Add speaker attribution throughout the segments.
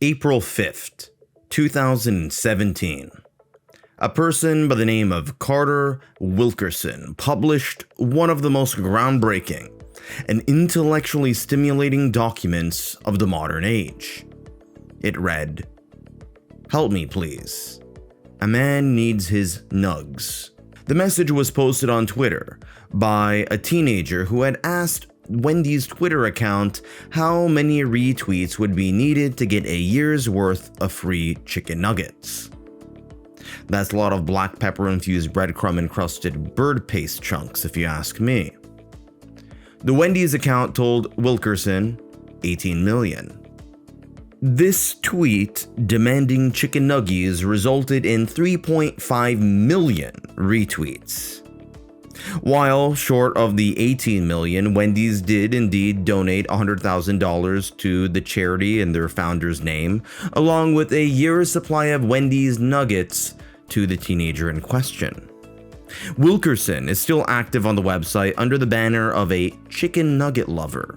Speaker 1: April 5th, 2017. A person by the name of Carter Wilkerson published one of the most groundbreaking and intellectually stimulating documents of the modern age. It read, "Help me, please. A man needs his nugs." The message was posted on Twitter by a teenager who had asked Wendy's Twitter account how many retweets would be needed to get a year's worth of free chicken nuggets. That's a lot of black pepper infused breadcrumb encrusted bird paste chunks if you ask me. The Wendy's account told Wilkerson 18 million. This tweet demanding chicken nuggies resulted in 3.5 million retweets. While short of the 18 million, Wendy's did indeed donate $100,000 to the charity in their founder's name, along with a year's supply of Wendy's nuggets to the teenager in question. Wilkerson is still active on the website under the banner of a chicken nugget lover.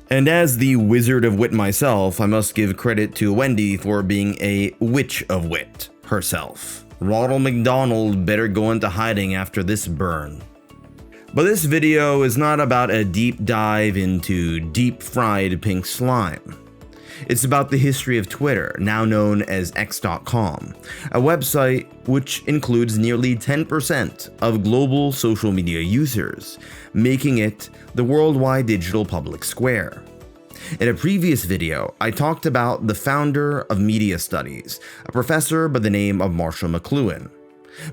Speaker 1: And as the wizard of wit myself, I must give credit to Wendy for being a witch of wit herself. Ronald McDonald better go into hiding after this burn. But this video is not about a deep dive into deep-fried pink slime. It's about the history of Twitter, now known as X.com, a website which includes nearly 10% of global social media users, making it the worldwide digital public square. In a previous video, I talked about the founder of media studies, a professor by the name of Marshall McLuhan.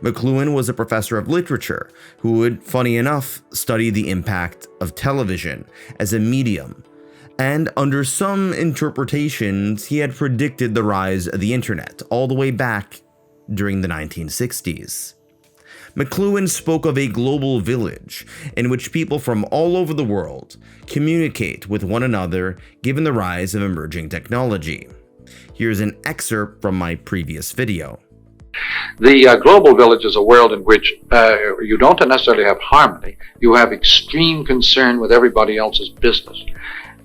Speaker 1: McLuhan was a professor of literature who would, funny enough, study the impact of television as a medium, and under some interpretations, he had predicted the rise of the internet all the way back during the 1960s. McLuhan spoke of a global village in which people from all over the world communicate with one another given the rise of emerging technology. Here's an excerpt from my previous video.
Speaker 2: The global village is a world in which you don't necessarily have harmony. You have extreme concern with everybody else's business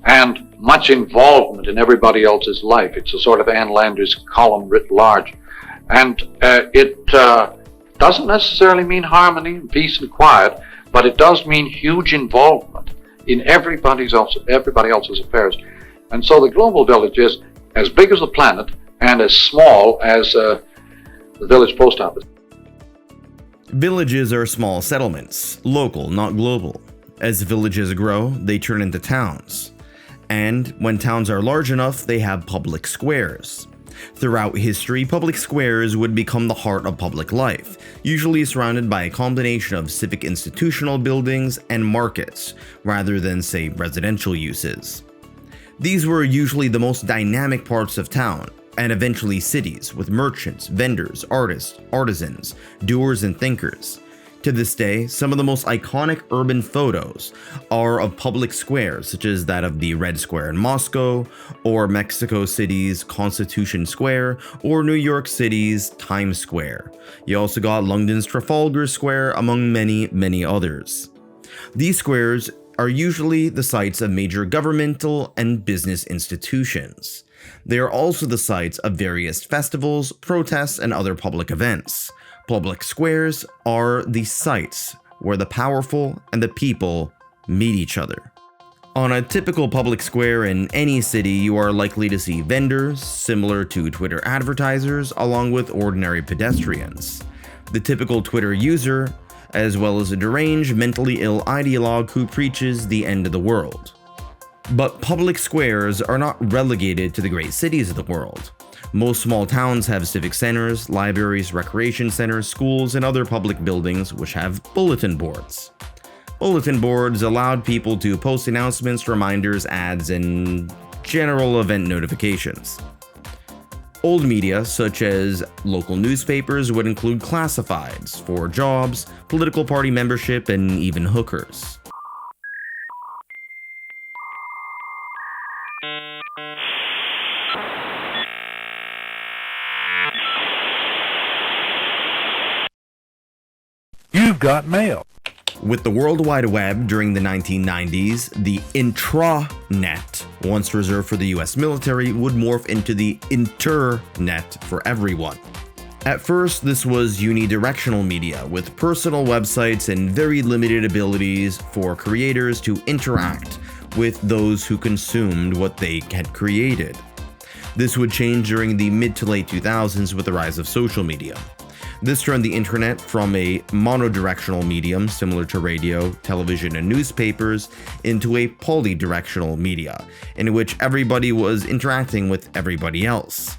Speaker 2: and much involvement in everybody else's life. It's a sort of Ann Landers column writ large. And it doesn't necessarily mean harmony, peace, and quiet, but it does mean huge involvement in everybody else's affairs. And so the global village is as big as the planet and as small as the village post office.
Speaker 1: Villages are small settlements, local, not global. As villages grow, they turn into towns. And when towns are large enough, they have public squares. Throughout history, public squares would become the heart of public life, usually surrounded by a combination of civic institutional buildings and markets, rather than, say, residential uses. These were usually the most dynamic parts of town, and eventually cities, with merchants, vendors, artists, artisans, doers, and thinkers. To this day, some of the most iconic urban photos are of public squares, such as that of the Red Square in Moscow, or Mexico City's Constitution Square, or New York City's Times Square. You also got London's Trafalgar Square, among many, many others. These squares are usually the sites of major governmental and business institutions. They are also the sites of various festivals, protests, and other public events. Public squares are the sites where the powerful and the people meet each other. On a typical public square in any city, you are likely to see vendors, similar to Twitter advertisers, along with ordinary pedestrians. The typical Twitter user, as well as a deranged, mentally ill ideologue who preaches the end of the world. But public squares are not relegated to the great cities of the world. Most small towns have civic centers, libraries, recreation centers, schools, and other public buildings which have bulletin boards. Bulletin boards allowed people to post announcements, reminders, ads, and general event notifications. Old media, such as local newspapers, would include classifieds for jobs, political party membership, and even hookers.
Speaker 3: You've got mail.
Speaker 1: With the World Wide Web during the 1990s, the intranet, once reserved for the US military, would morph into the internet for everyone. At first, this was unidirectional media with personal websites and very limited abilities for creators to interact with those who consumed what they had created. This would change during the mid to late 2000s with the rise of social media. This turned the internet from a monodirectional medium similar to radio, television, and newspapers into a polydirectional media, in which everybody was interacting with everybody else.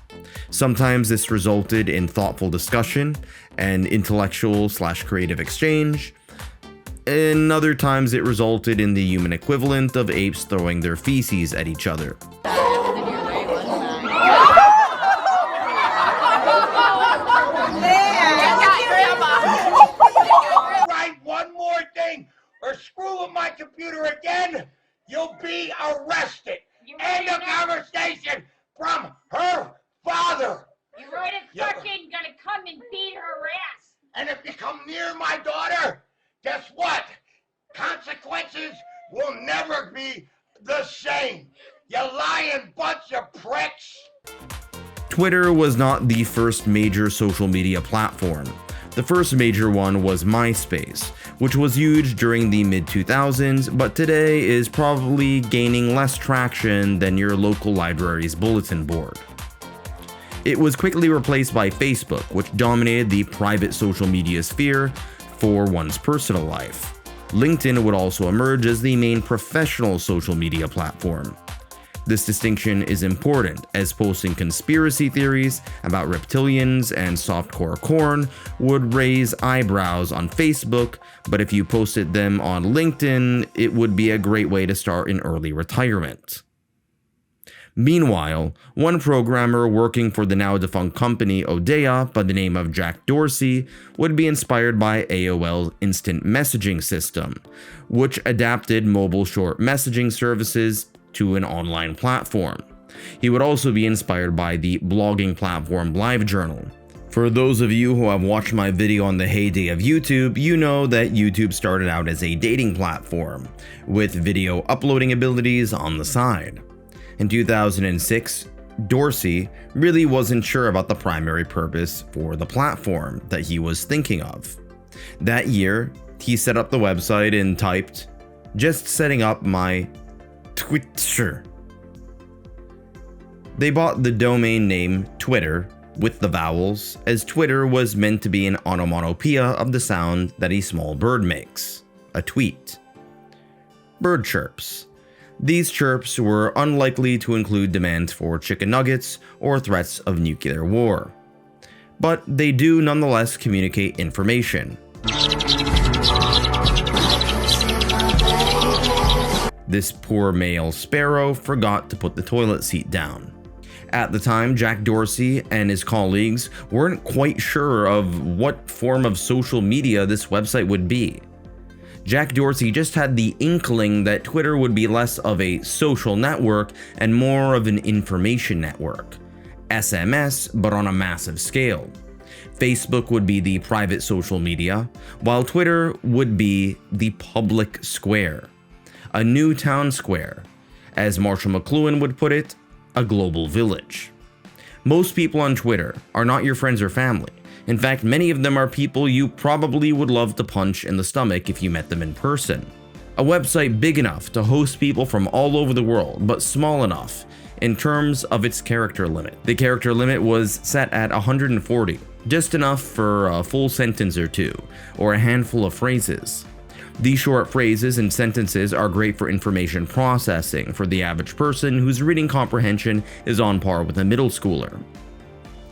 Speaker 1: Sometimes this resulted in thoughtful discussion and intellectual/creative exchange. In other times, it resulted in the human equivalent of apes throwing their feces at each other.
Speaker 3: Or screw with my computer again, you'll be arrested. End of conversation from her father.
Speaker 4: You're right, it's fucking gonna come and beat her ass.
Speaker 3: And if you come near my daughter, guess what? Consequences will never be the same. You lying bunch of pricks.
Speaker 1: Twitter was not the first major social media platform. The first major one was MySpace, which was huge during the mid-2000s, but today is probably gaining less traction than your local library's bulletin board. It was quickly replaced by Facebook, which dominated the private social media sphere for one's personal life. LinkedIn would also emerge as the main professional social media platform. This distinction is important, as posting conspiracy theories about reptilians and softcore corn would raise eyebrows on Facebook, but if you posted them on LinkedIn, it would be a great way to start in early retirement. Meanwhile, one programmer working for the now-defunct company Odea by the name of Jack Dorsey would be inspired by AOL's instant messaging system, which adapted mobile short messaging services to an online platform. He would also be inspired by the blogging platform LiveJournal. For those of you who have watched my video on the heyday of YouTube, you know that YouTube started out as a dating platform, with video uploading abilities on the side. In 2006, Dorsey really wasn't sure about the primary purpose for the platform that he was thinking of. That year, he set up the website and typed, "Just setting up my Twitter." They bought the domain name Twitter with the vowels, as Twitter was meant to be an onomatopoeia of the sound that a small bird makes, a tweet. Bird chirps. These chirps were unlikely to include demands for chicken nuggets or threats of nuclear war, but they do nonetheless communicate information. This poor male sparrow forgot to put the toilet seat down. At the time, Jack Dorsey and his colleagues weren't quite sure of what form of social media this website would be. Jack Dorsey just had the inkling that Twitter would be less of a social network and more of an information network. SMS, but on a massive scale. Facebook would be the private social media, while Twitter would be the public square. A new town square. As Marshall McLuhan would put it, a global village. Most people on Twitter are not your friends or family. In fact, many of them are people you probably would love to punch in the stomach if you met them in person. A website big enough to host people from all over the world, but small enough in terms of its character limit. The character limit was set at 140, just enough for a full sentence or two, or a handful of phrases. These short phrases and sentences are great for information processing for the average person whose reading comprehension is on par with a middle schooler.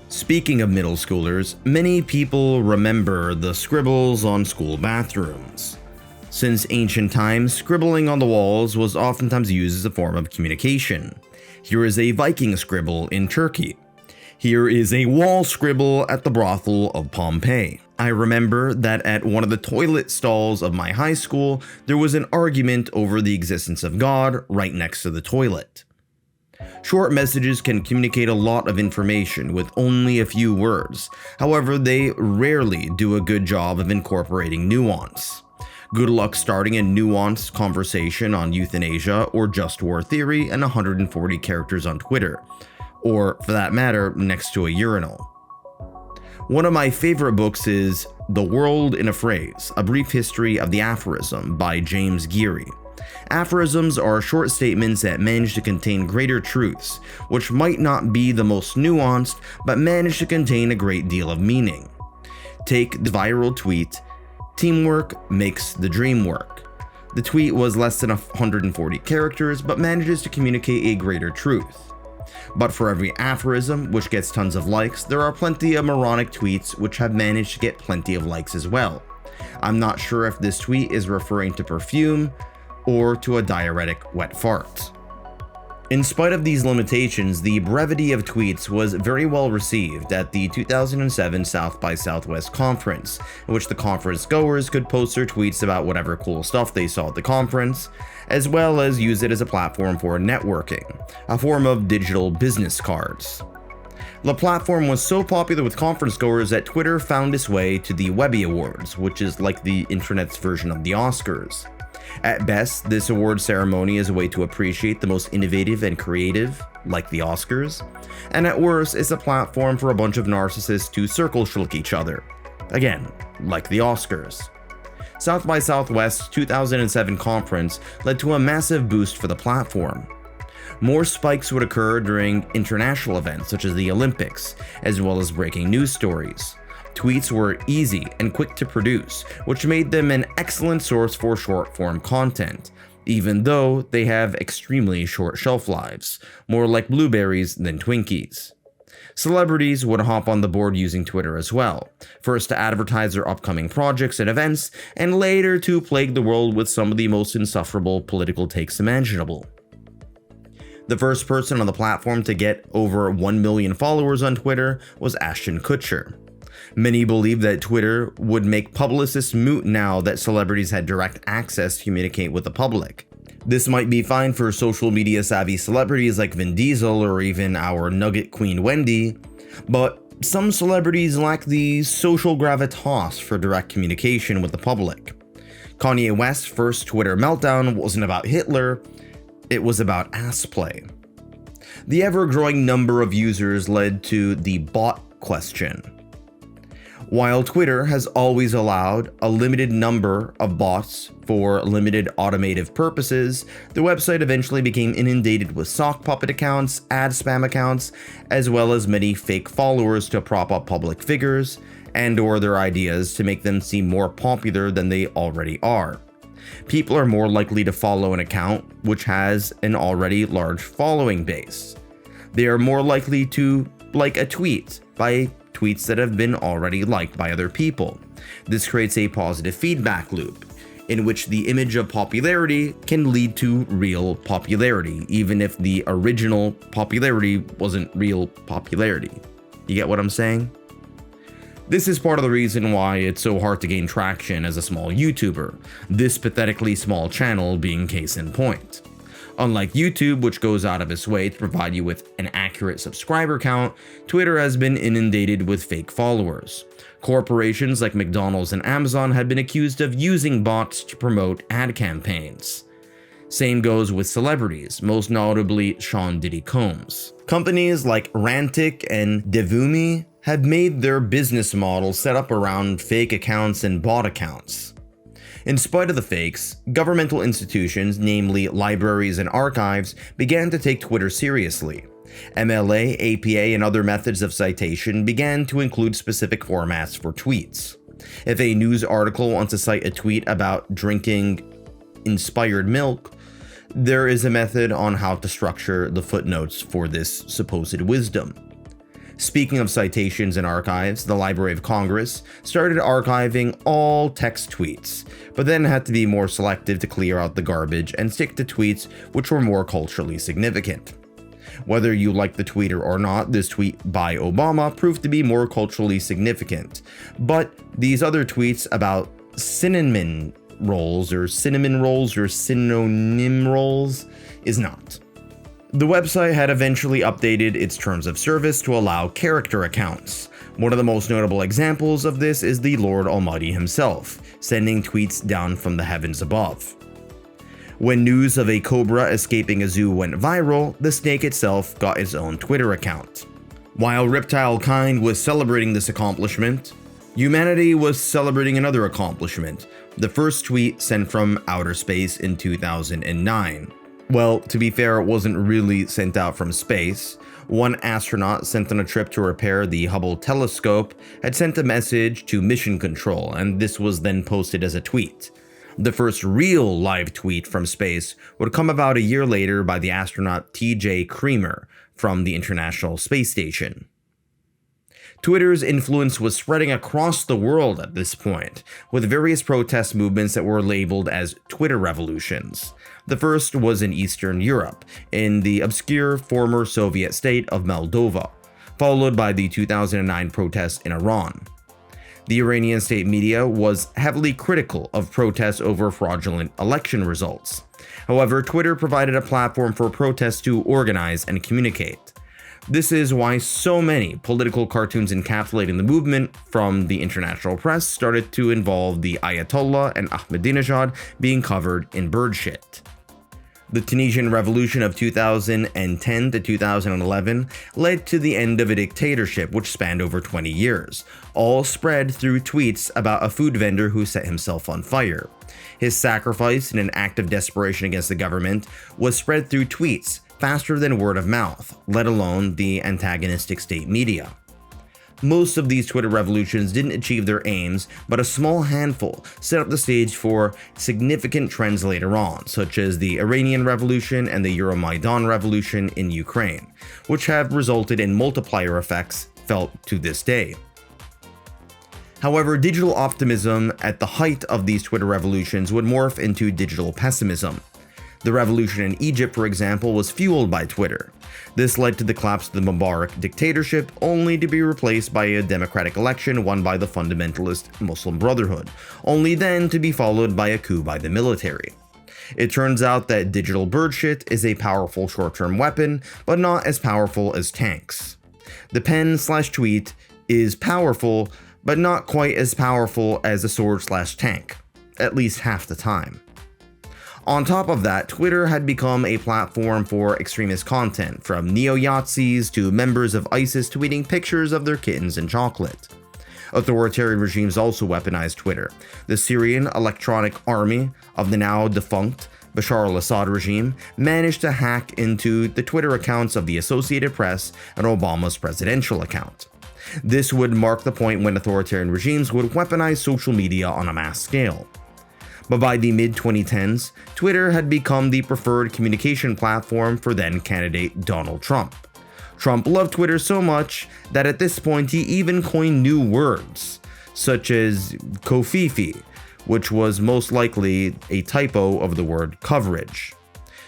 Speaker 1: Speaking of middle schoolers, many people remember the scribbles on school bathrooms. Since ancient times, scribbling on the walls was oftentimes used as a form of communication. Here is a Viking scribble in Turkey. Here is a wall scribble at the brothel of Pompeii. I remember that at one of the toilet stalls of my high school, there was an argument over the existence of God right next to the toilet. Short messages can communicate a lot of information with only a few words. However, they rarely do a good job of incorporating nuance. Good luck starting a nuanced conversation on euthanasia or just war theory and 140 characters on Twitter, or for that matter, next to a urinal. One of my favorite books is The World in a Phrase, A Brief History of the Aphorism by James Geary. Aphorisms are short statements that manage to contain greater truths, which might not be the most nuanced, but manage to contain a great deal of meaning. Take the viral tweet, "Teamwork makes the dream work." The tweet was less than 140 characters, but manages to communicate a greater truth. But for every aphorism, which gets tons of likes, there are plenty of moronic tweets which have managed to get plenty of likes as well. I'm not sure if this tweet is referring to perfume or to a diuretic wet fart. In spite of these limitations, the brevity of tweets was very well received at the 2007 South by Southwest conference, in which the conference goers could post their tweets about whatever cool stuff they saw at the conference, as well as use it as a platform for networking, a form of digital business cards. The platform was so popular with conference goers that Twitter found its way to the Webby Awards, which is like the internet's version of the Oscars. At best, this award ceremony is a way to appreciate the most innovative and creative, like the Oscars, and at worst, it's a platform for a bunch of narcissists to circle shlick each other. Again, like the Oscars. South by Southwest's 2007 conference led to a massive boost for the platform. More spikes would occur during international events such as the Olympics, as well as breaking news stories. Tweets were easy and quick to produce, which made them an excellent source for short-form content, even though they have extremely short shelf lives, more like blueberries than Twinkies. Celebrities would hop on the board using Twitter as well, first to advertise their upcoming projects and events, and later to plague the world with some of the most insufferable political takes imaginable. The first person on the platform to get over 1 million followers on Twitter was Ashton Kutcher. Many believe that Twitter would make publicists moot now that celebrities had direct access to communicate with the public. This might be fine for social media savvy celebrities like Vin Diesel or even our nugget queen Wendy, but some celebrities lack the social gravitas for direct communication with the public. Kanye West's first Twitter meltdown wasn't about Hitler, it was about ass play. The ever-growing number of users led to the bot question. While Twitter has always allowed a limited number of bots for limited automative purposes, the website eventually became inundated with sock puppet accounts, ad spam accounts, as well as many fake followers to prop up public figures and/or their ideas to make them seem more popular than they already are. People are more likely to follow an account which has an already large following base. They are more likely to like a tweet by tweets that have been already liked by other people. This creates a positive feedback loop, in which the image of popularity can lead to real popularity, even if the original popularity wasn't real popularity. You get what I'm saying? This is part of the reason why it's so hard to gain traction as a small YouTuber, this pathetically small channel being case in point. Unlike YouTube, which goes out of its way to provide you with an accurate subscriber count, Twitter has been inundated with fake followers. Corporations like McDonald's and Amazon have been accused of using bots to promote ad campaigns. Same goes with celebrities, most notably Sean Diddy Combs. Companies like Rantic and Devumi have made their business model set up around fake accounts and bot accounts. In spite of the fakes, governmental institutions, namely libraries and archives, began to take Twitter seriously. MLA, APA, and other methods of citation began to include specific formats for tweets. If a news article wants to cite a tweet about drinking inspired milk, there is a method on how to structure the footnotes for this supposed wisdom. Speaking of citations and archives, the Library of Congress started archiving all text tweets, but then had to be more selective to clear out the garbage and stick to tweets which were more culturally significant. Whether you like the tweeter or not, this tweet by Obama proved to be more culturally significant, but these other tweets about cinnamon rolls or synonym rolls is not. The website had eventually updated its terms of service to allow character accounts. One of the most notable examples of this is the Lord Almighty himself, sending tweets down from the heavens above. When news of a cobra escaping a zoo went viral, the snake itself got its own Twitter account. While reptile kind was celebrating this accomplishment, humanity was celebrating another accomplishment, the first tweet sent from outer space in 2009. Well, to be fair, it wasn't really sent out from space. One astronaut sent on a trip to repair the Hubble telescope had sent a message to Mission Control, and this was then posted as a tweet. The first real live tweet from space would come about a year later by the astronaut T.J. Creamer from the International Space Station. Twitter's influence was spreading across the world at this point, with various protest movements that were labeled as Twitter revolutions. The first was in Eastern Europe, in the obscure former Soviet state of Moldova, followed by the 2009 protests in Iran. The Iranian state media was heavily critical of protests over fraudulent election results. However, Twitter provided a platform for protests to organize and communicate. This is why so many political cartoons encapsulating the movement from the international press started to involve the Ayatollah and Ahmadinejad being covered in bird shit. The Tunisian Revolution of 2010 to 2011 led to the end of a dictatorship which spanned over 20 years, all spread through tweets about a food vendor who set himself on fire. His sacrifice in an act of desperation against the government was spread through tweets faster than word of mouth, let alone the antagonistic state media. Most of these Twitter revolutions didn't achieve their aims, but a small handful set up the stage for significant trends later on, such as the Iranian Revolution and the Euromaidan Revolution in Ukraine, which have resulted in multiplier effects felt to this day. However, digital optimism at the height of these Twitter revolutions would morph into digital pessimism. The revolution in Egypt, for example, was fueled by Twitter. This led to the collapse of the Mubarak dictatorship, only to be replaced by a democratic election won by the fundamentalist Muslim Brotherhood, only then to be followed by a coup by the military. It turns out that digital birdshit is a powerful short-term weapon, but not as powerful as tanks. The pen/tweet is powerful, but not quite as powerful as a sword/tank, at least half the time. On top of that, Twitter had become a platform for extremist content, from neo-Nazis to members of ISIS tweeting pictures of their kittens and chocolate. Authoritarian regimes also weaponized Twitter. The Syrian Electronic Army of the now defunct Bashar al-Assad regime managed to hack into the Twitter accounts of the Associated Press and Obama's presidential account. This would mark the point when authoritarian regimes would weaponize social media on a mass scale. But by the mid-2010s, Twitter had become the preferred communication platform for then-candidate Donald Trump. Trump loved Twitter so much that at this point he even coined new words, such as kofifi, which was most likely a typo of the word coverage.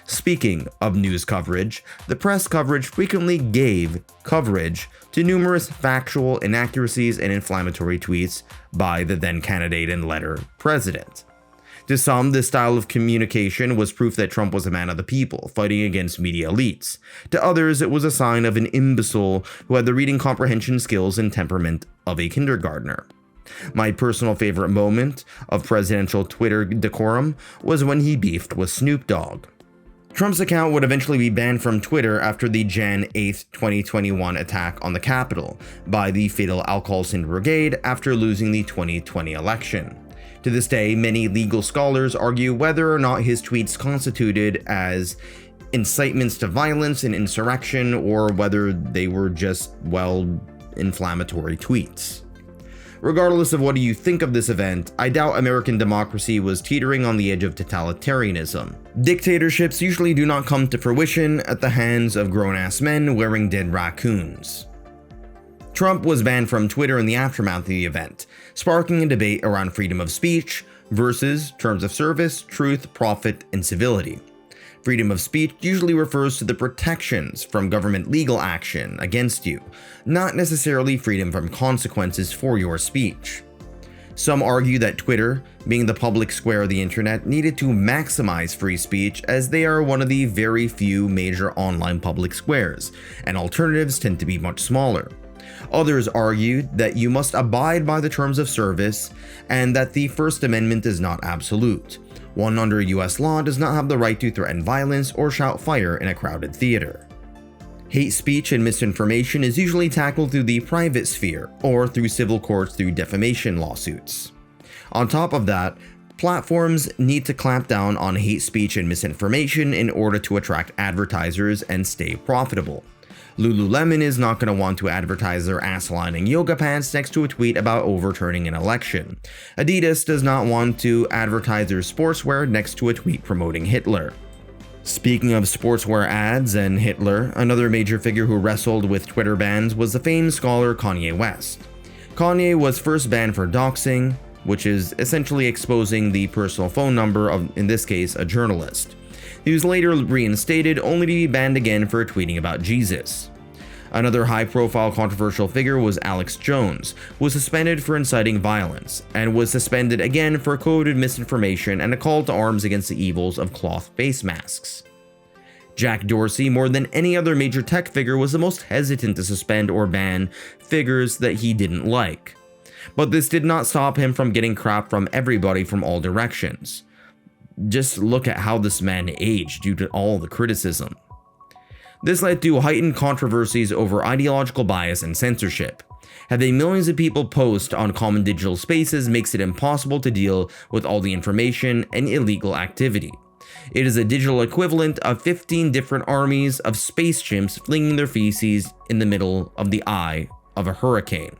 Speaker 1: Speaking of news coverage, the press coverage frequently gave coverage to numerous factual inaccuracies and inflammatory tweets by the then-candidate and later president. To some, this style of communication was proof that Trump was a man of the people, fighting against media elites. To others, it was a sign of an imbecile who had the reading comprehension skills and temperament of a kindergartner. My personal favorite moment of presidential Twitter decorum was when he beefed with Snoop Dogg. Trump's account would eventually be banned from Twitter after the Jan 8, 2021 attack on the Capitol by the Fatal Alcohol Syndrome Brigade after losing the 2020 election. To this day, many legal scholars argue whether or not his tweets constituted as incitements to violence and insurrection, or whether they were just, well, inflammatory tweets. Regardless of what you think of this event, I doubt American democracy was teetering on the edge of totalitarianism. Dictatorships usually do not come to fruition at the hands of grown-ass men wearing dead raccoons. Trump was banned from Twitter in the aftermath of the event, sparking a debate around freedom of speech versus terms of service, truth, profit, and civility. Freedom of speech usually refers to the protections from government legal action against you, not necessarily freedom from consequences for your speech. Some argue that Twitter, being the public square of the internet, needed to maximize free speech as they are one of the very few major online public squares, and alternatives tend to be much smaller. Others argued that you must abide by the terms of service and that the First Amendment is not absolute. One under US law does not have the right to threaten violence or shout fire in a crowded theater. Hate speech and misinformation is usually tackled through the private sphere or through civil courts through defamation lawsuits. On top of that, platforms need to clamp down on hate speech and misinformation in order to attract advertisers and stay profitable. Lululemon is not going to want to advertise their ass-lining yoga pants next to a tweet about overturning an election. Adidas does not want to advertise their sportswear next to a tweet promoting Hitler. Speaking of sportswear ads and Hitler, another major figure who wrestled with Twitter bans was the famed scholar Kanye West. Kanye was first banned for doxing, which is essentially exposing the personal phone number of, in this case, a journalist. He was later reinstated, only to be banned again for tweeting about Jesus. Another high-profile controversial figure was Alex Jones, who was suspended for inciting violence, and was suspended again for coded misinformation and a call to arms against the evils of cloth face masks. Jack Dorsey, more than any other major tech figure, was the most hesitant to suspend or ban figures that he didn't like. But this did not stop him from getting crap from everybody from all directions. Just look at how this man aged due to all the criticism. This led to heightened controversies over ideological bias and censorship. Having millions of people post on common digital spaces makes it impossible to deal with all the information and illegal activity. It is a digital equivalent of 15 different armies of space chimps flinging their feces in the middle of the eye of a hurricane.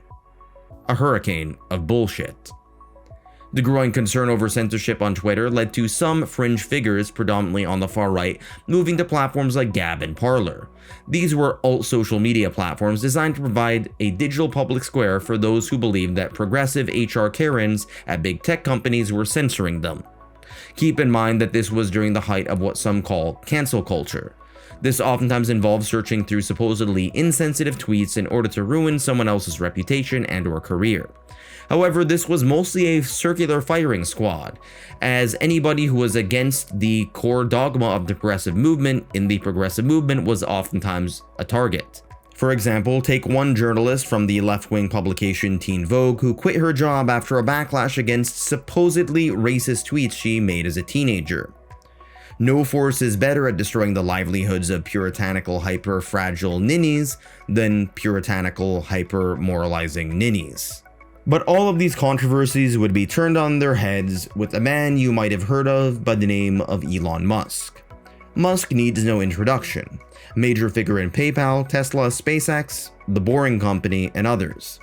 Speaker 1: A hurricane of bullshit. The growing concern over censorship on Twitter led to some fringe figures, predominantly on the far right, moving to platforms like Gab and Parler. These were alt-social media platforms designed to provide a digital public square for those who believed that progressive HR Karens at big tech companies were censoring them. Keep in mind that this was during the height of what some call cancel culture. This oftentimes involves searching through supposedly insensitive tweets in order to ruin someone else's reputation and/or career. However, this was mostly a circular firing squad, as anybody who was against the core dogma of the progressive movement in the progressive movement was oftentimes a target. For example, take one journalist from the left-wing publication Teen Vogue who quit her job after a backlash against supposedly racist tweets she made as a teenager. No force is better at destroying the livelihoods of puritanical hyper-fragile ninnies than puritanical hyper-moralizing ninnies. But all of these controversies would be turned on their heads with a man you might have heard of by the name of Elon Musk. Musk needs no introduction. Major figure in PayPal, Tesla, SpaceX, The Boring Company, and others.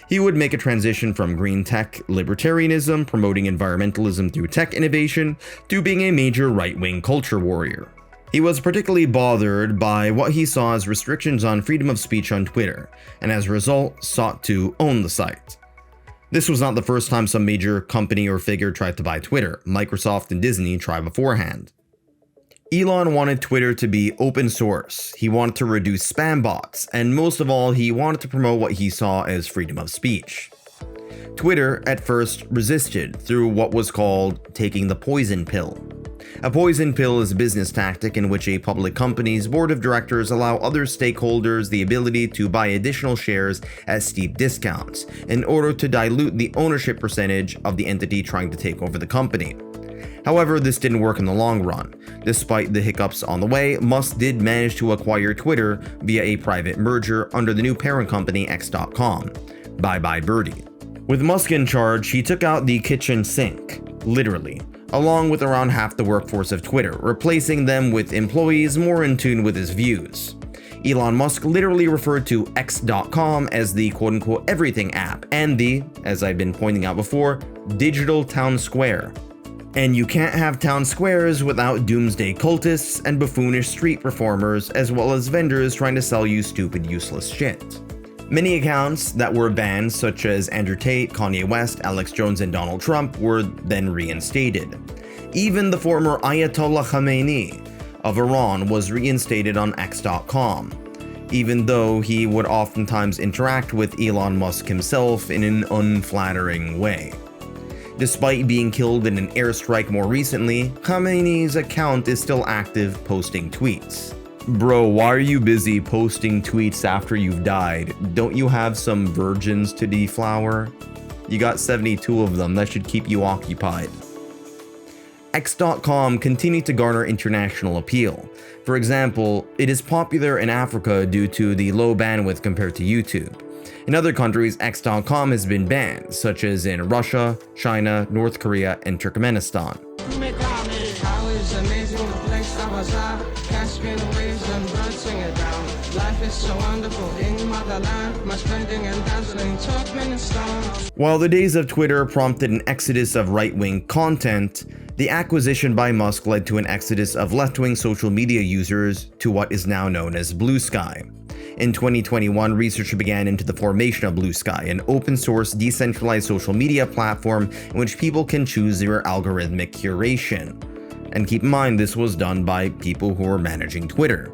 Speaker 1: He would make a transition from green tech libertarianism, promoting environmentalism through tech innovation, to being a major right-wing culture warrior. He was particularly bothered by what he saw as restrictions on freedom of speech on Twitter, and as a result, sought to own the site. This was not the first time some major company or figure tried to buy Twitter. Microsoft and Disney tried beforehand. Elon wanted Twitter to be open source, he wanted to reduce spam bots, and most of all, he wanted to promote what he saw as freedom of speech. Twitter at first resisted through what was called taking the poison pill. A poison pill is a business tactic in which a public company's board of directors allow other stakeholders the ability to buy additional shares at steep discounts in order to dilute the ownership percentage of the entity trying to take over the company. However, this didn't work in the long run. Despite the hiccups on the way, Musk did manage to acquire Twitter via a private merger under the new parent company X.com. Bye bye Birdie. With Musk in charge, he took out the kitchen sink, literally, along with around half the workforce of Twitter, replacing them with employees more in tune with his views. Elon Musk literally referred to X.com as the quote-unquote everything app and the, as I've been pointing out before, digital town square. And you can't have town squares without doomsday cultists and buffoonish street performers, as well as vendors trying to sell you stupid, useless shit. Many accounts that were banned, such as Andrew Tate, Kanye West, Alex Jones, and Donald Trump, were then reinstated. Even the former Ayatollah Khamenei of Iran was reinstated on X.com, even though he would oftentimes interact with Elon Musk himself in an unflattering way. Despite being killed in an airstrike more recently, Khamenei's account is still active, posting tweets. Bro, why are you busy posting tweets after you've died? Don't you have some virgins to deflower? You got 72 of them, that should keep you occupied. X.com continued to garner international appeal. For example, it is popular in Africa due to the low bandwidth compared to YouTube. In other countries, X.com has been banned, such as in Russia, China, North Korea, and Turkmenistan. While the days of Twitter prompted an exodus of right-wing content, the acquisition by Musk led to an exodus of left-wing social media users to what is now known as Blue Sky. In 2021, research began into the formation of Blue Sky, an open-source, decentralized social media platform in which people can choose their algorithmic curation. And keep in mind, this was done by people who were managing Twitter.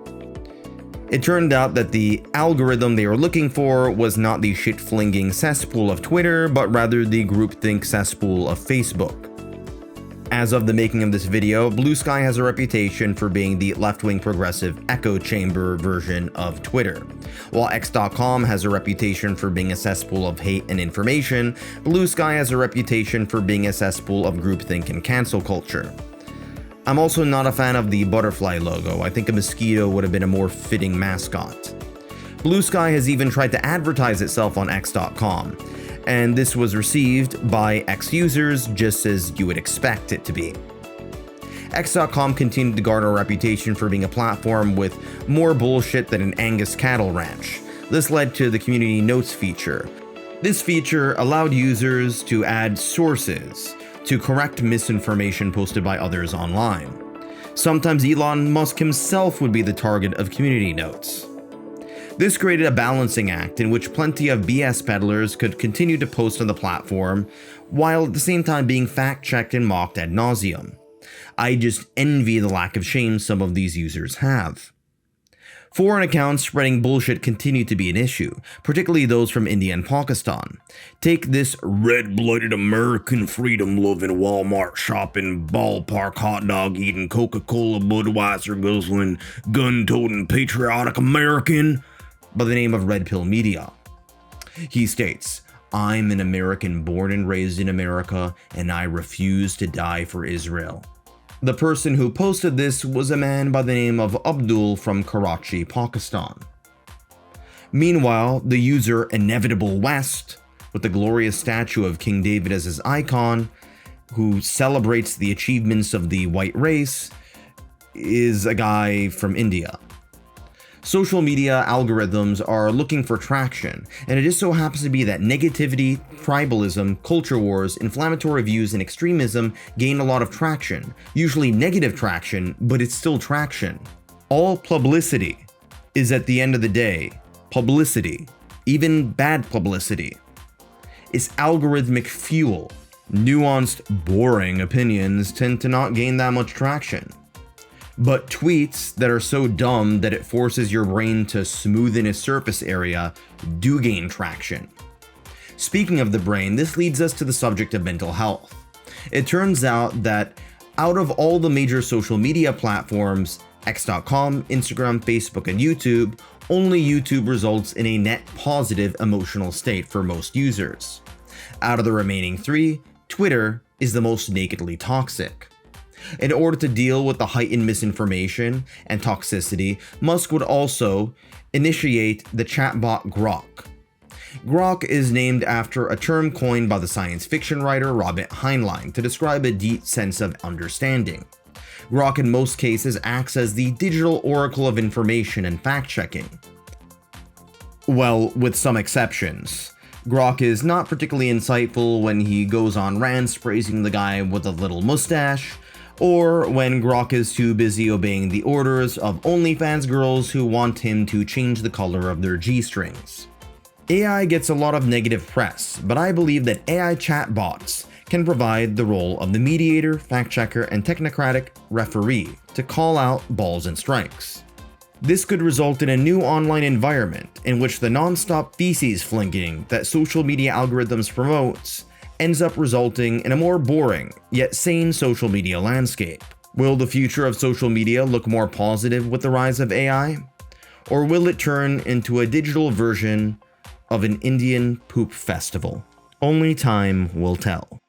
Speaker 1: It turned out that the algorithm they were looking for was not the shit-flinging cesspool of Twitter, but rather the groupthink cesspool of Facebook. As of the making of this video, Blue Sky has a reputation for being the left-wing progressive echo chamber version of Twitter. While X.com has a reputation for being a cesspool of hate and information, Blue Sky has a reputation for being a cesspool of groupthink and cancel culture. I'm also not a fan of the butterfly logo. I think a mosquito would have been a more fitting mascot. Blue Sky has even tried to advertise itself on X.com, and this was received by X users just as you would expect it to be. X.com continued to garner a reputation for being a platform with more bullshit than an Angus cattle ranch. This led to the community notes feature. This feature allowed users to add sources to correct misinformation posted by others online. Sometimes Elon Musk himself would be the target of community notes. This created a balancing act in which plenty of BS peddlers could continue to post on the platform, while at the same time being fact-checked and mocked ad nauseum. I just envy the lack of shame some of these users have. Foreign accounts spreading bullshit continue to be an issue, particularly those from India and Pakistan. Take this red-blooded American freedom-loving Walmart shopping, ballpark hot dog eating, Coca-Cola Budweiser guzzling, gun-toting patriotic American by the name of Red Pill Media. He states, "I'm an American born and raised in America, and I refuse to die for Israel." The person who posted this was a man by the name of Abdul from Karachi, Pakistan. Meanwhile, the user Inevitable West, with the glorious statue of King David as his icon, who celebrates the achievements of the white race, is a guy from India. Social media algorithms are looking for traction, and it just so happens to be that negativity, tribalism, culture wars, inflammatory views, and extremism gain a lot of traction. Usually negative traction, but it's still traction. All publicity is, at the end of the day, publicity. Even bad publicity is algorithmic fuel. Nuanced, boring opinions tend to not gain that much traction. But tweets that are so dumb that it forces your brain to smoothen its surface area do gain traction. Speaking of the brain, this leads us to the subject of mental health. It turns out that out of all the major social media platforms, X.com, Instagram, Facebook, and YouTube, only YouTube results in a net positive emotional state for most users. Out of the remaining three, Twitter is the most nakedly toxic. In order to deal with the heightened misinformation and toxicity, Musk would also initiate the chatbot Grok. Grok is named after a term coined by the science fiction writer Robert Heinlein to describe a deep sense of understanding. Grok in most cases acts as the digital oracle of information and fact-checking. Well, with some exceptions. Grok is not particularly insightful when he goes on rants praising the guy with a little mustache, or when Grok is too busy obeying the orders of OnlyFans girls who want him to change the color of their G-strings. AI gets a lot of negative press, but I believe that AI chatbots can provide the role of the mediator, fact-checker, and technocratic referee to call out balls and strikes. This could result in a new online environment in which the non-stop feces flinging that social media algorithms promotes ends up resulting in a more boring, yet sane social media landscape. Will the future of social media look more positive with the rise of AI? Or will it turn into a digital version of an Indian poop festival? Only time will tell.